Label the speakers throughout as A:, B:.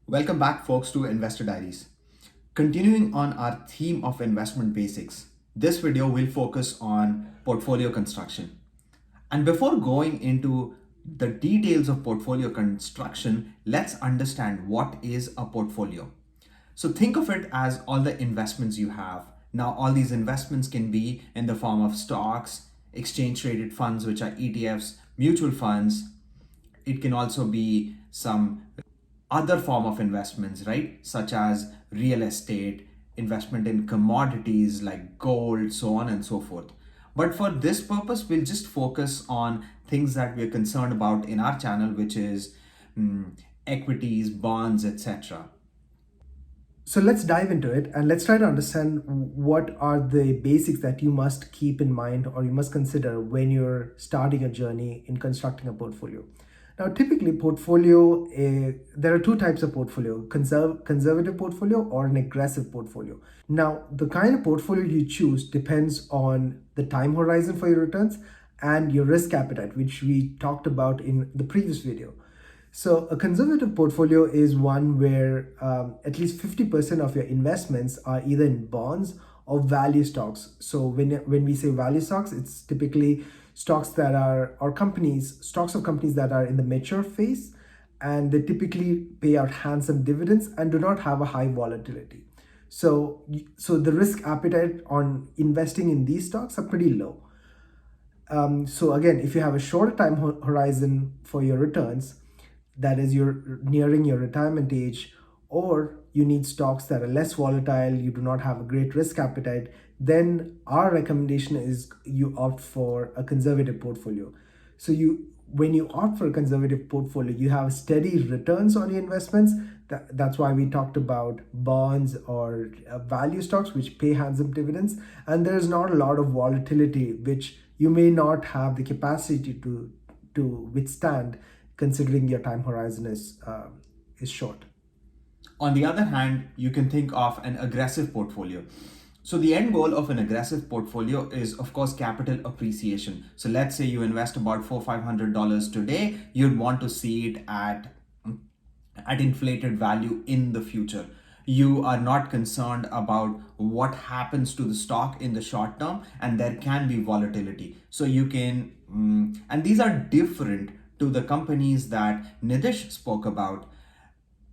A: Welcome back, folks, to Investor Diaries. Continuing on our theme of investment basics, this video will focus on portfolio construction. And before going into the details of portfolio construction, let's understand what is a portfolio. So think of it as all the investments you have. Now, all these investments can be in the form of stocks, exchange traded funds, which are ETFs, mutual funds. It can also be some other form of investments, right? Such as real estate, investment in commodities like gold, so on and so forth. But for this purpose, we'll just focus on things that we're concerned about in our channel, which is equities, bonds, etc.
B: So let's dive into it and let's try to understand what are the basics that you must keep in mind or you must consider when you're starting a journey in constructing a portfolio. Now, typically, there are two types of portfolio: conservative portfolio or an aggressive portfolio. Now, the kind of portfolio you choose depends on the time horizon for your returns and your risk appetite, which we talked about in the previous video. So, a conservative portfolio is one where at least 50% of your investments are either in bonds or value stocks. So, when we say value stocks, it's typically stocks that are, or companies, stocks of companies that are in the mature phase, and they typically pay out handsome dividends and do not have a high volatility. So the risk appetite on investing in these stocks are pretty low. So again, if you have a shorter time horizon for your returns, that is you're nearing your retirement age, or you need stocks that are less volatile, you do not have a great risk appetite, then our recommendation is you opt for a conservative portfolio. So when you opt for a conservative portfolio, you have steady returns on your investments. That's why we talked about bonds or value stocks, which pay handsome dividends, and there's not a lot of volatility, which you may not have the capacity to withstand, considering your time horizon is short.
A: On the other hand, you can think of an aggressive portfolio. So the end goal of an aggressive portfolio is, of course, capital appreciation. So let's say you invest about $400-500 today, you'd want to see it at inflated value in the future. You are not concerned about what happens to the stock in the short term, and there can be volatility. So you can, and these are different to the companies that Nidish spoke about.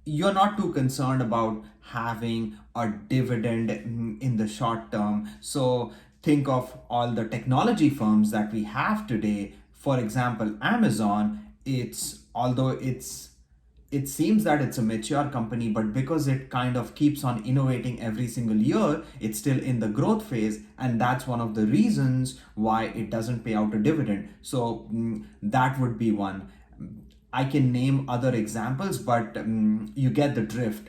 A: You're not too concerned about having a dividend in the short term. So think of all the technology firms that we have today. For example, Amazon, it seems that it's a mature company, but because it kind of keeps on innovating every single year, it's still in the growth phase, and that's one of the reasons why it doesn't pay out a dividend. So that would be one. I can name other examples, but you get the drift.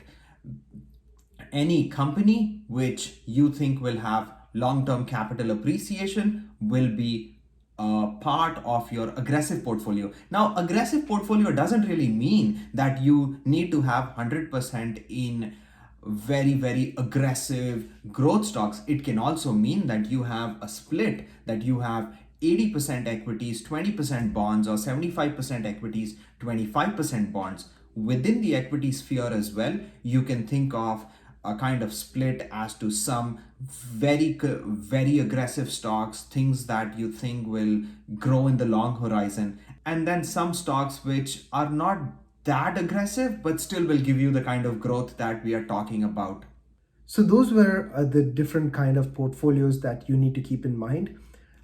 A: Any company which you think will have long-term capital appreciation will be a part of your aggressive portfolio. Now, aggressive portfolio doesn't really mean that you need to have 100% in very, very aggressive growth stocks. It can also mean that you have a split, that you have 80% equities, 20% bonds, or 75% equities, 25% bonds. Within the equity sphere as well, you can think of a kind of split as to some very aggressive stocks, things that you think will grow in the long horizon, and then some stocks which are not that aggressive but still will give you the kind of growth that we are talking about.
B: So those were the different kind of portfolios that you need to keep in mind.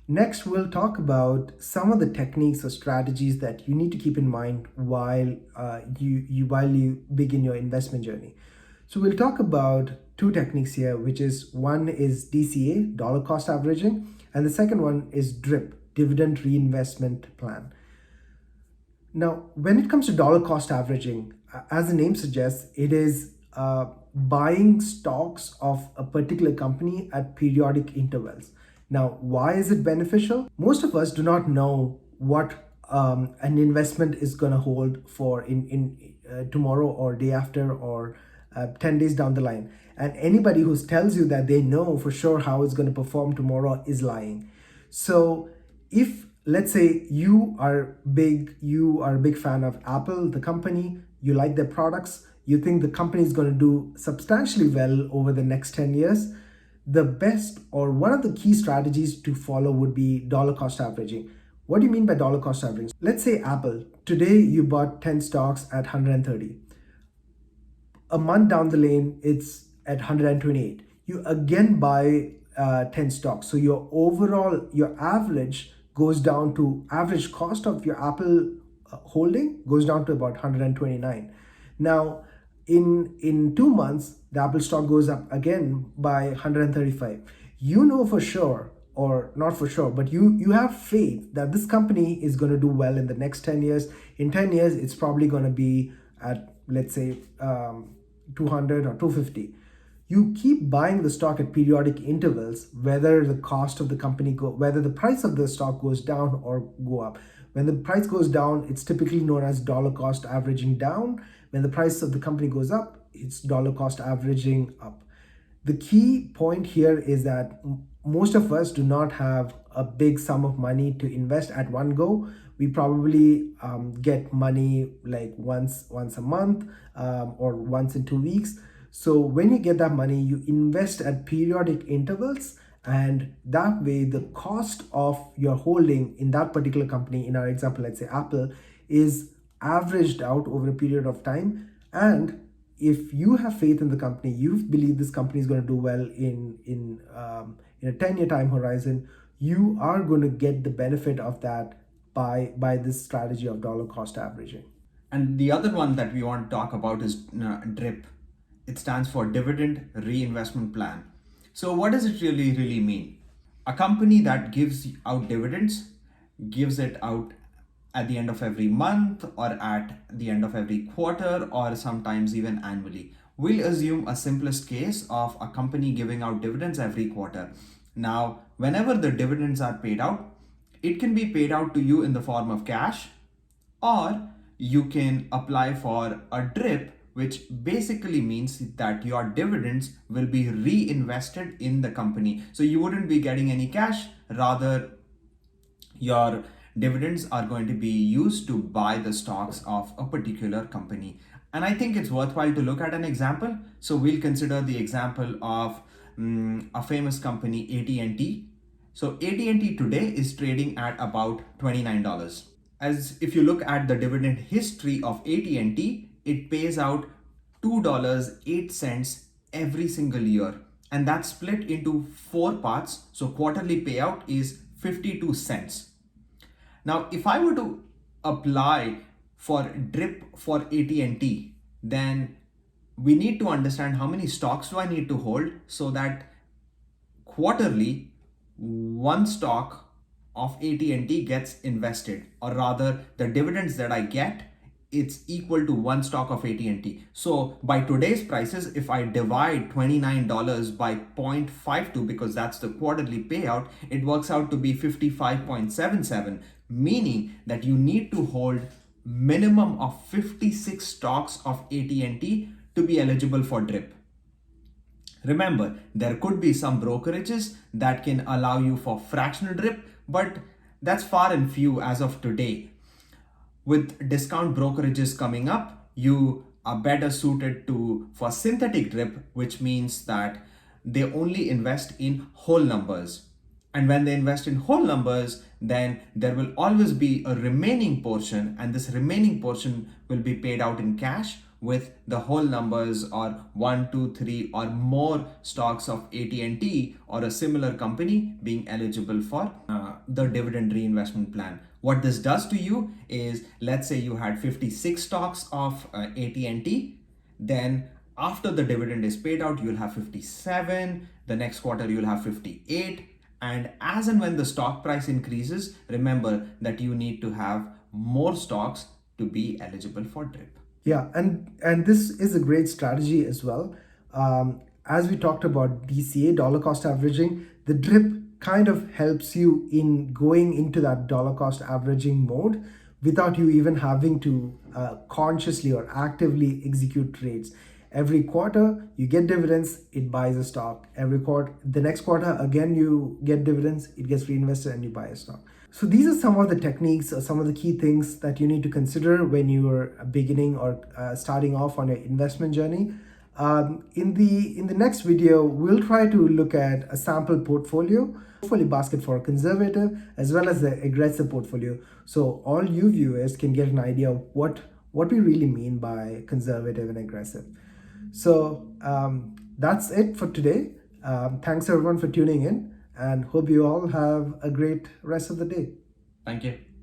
B: Next, we'll talk about some of the techniques or strategies that you need to keep in mind while you begin your investment journey. So we'll talk about two techniques here, which is one is DCA, dollar cost averaging, and the second one is DRIP, dividend reinvestment plan. Now, when it comes to dollar cost averaging, as the name suggests, it is buying stocks of a particular company at periodic intervals. Now, why is it beneficial? Most of us do not know what an investment is going to hold for in tomorrow or day after or 10 days down the line. And anybody who tells you that they know for sure how it's going to perform tomorrow is lying. So if, let's say, you are a big fan of Apple, the company, you like their products, you think the company is going to do substantially well over the next 10 years, the best or one of the key strategies to follow would be dollar cost averaging. What do you mean by dollar cost averaging? Let's say Apple. Today you bought 10 stocks at 130. A month down the lane, it's at 128. You again buy 10 stocks. So your average goes down to average cost of your Apple holding goes down to about 129. Now, in 2 months, the Apple stock goes up again by 135. You know for sure, or not for sure, but you have faith that this company is going to do well in the next 10 years. In 10 years, it's probably going to be at, let's say, 200 or 250. You keep buying the stock at periodic intervals, whether the cost of the company whether the price of the stock goes down or go up. When the price goes down, it's typically known as dollar cost averaging down. When the price of the company goes up, it's dollar cost averaging up. The key point here is that most of us do not have a big sum of money to invest at one go. We probably get money like once a month or once in 2 weeks. So when you get that money, you invest at periodic intervals, and that way the cost of your holding in that particular company, in our example, let's say Apple, is averaged out over a period of time. And if you have faith in the company, you believe this company is going to do well in a 10-year time horizon, you are going to get the benefit of that by this strategy of dollar cost averaging.
A: And the other one that we want to talk about is DRIP. It stands for Dividend Reinvestment Plan. So what does it really mean? A company that gives out dividends gives it out at the end of every month or at the end of every quarter or sometimes even annually. We'll assume a simplest case of a company giving out dividends every quarter. Now, whenever the dividends are paid out, it can be paid out to you in the form of cash, or you can apply for a DRIP, which basically means that your dividends will be reinvested in the company. So you wouldn't be getting any cash, rather your dividends are going to be used to buy the stocks of a particular company. And I think it's worthwhile to look at an example. So we'll consider the example of a famous company, AT&T. So AT&T today is trading at about $29. As if you look at the dividend history of AT&T, it pays out $2.08 every single year, and that's split into 4 parts. So quarterly payout is 52 cents. Now, if I were to apply for DRIP for AT&T, then we need to understand how many stocks do I need to hold so that quarterly one stock of AT&T gets invested, or rather the dividends that I get, it's equal to one stock of AT&T. So by today's prices, if I divide $29 by 0.52, because that's the quarterly payout, it works out to be 55.77, meaning that you need to hold minimum of 56 stocks of AT&T to be eligible for DRIP. Remember, there could be some brokerages that can allow you for fractional DRIP, but that's far and few as of today. With discount brokerages coming up, you are better suited for synthetic DRIP, which means that they only invest in whole numbers. And when they invest in whole numbers, then there will always be a remaining portion, and this remaining portion will be paid out in cash, with the whole numbers or 1, 2, 3 or more stocks of AT&T or a similar company being eligible for the dividend reinvestment plan. What this does to you is, let's say you had 56 stocks of AT&T, then after the dividend is paid out, you'll have 57, the next quarter you'll have 58, and as and when the stock price increases, remember that you need to have more stocks to be eligible for DRIP.
B: Yeah, and this is a great strategy as well. As we talked about DCA, dollar cost averaging, the DRIP kind of helps you in going into that dollar cost averaging mode without you even having to consciously or actively execute trades. Every quarter you get dividends, it buys a stock. Every quarter, the next quarter again you get dividends, it gets reinvested and you buy a stock. So these are some of the techniques or some of the key things that you need to consider when you are beginning or starting off on your investment journey. In the next video, we'll try to look at a sample portfolio basket for a conservative as well as the aggressive portfolio. So all you viewers can get an idea of what we really mean by conservative and aggressive. So that's it for today. Thanks everyone for tuning in, and hope you all have a great rest of the day.
A: Thank you.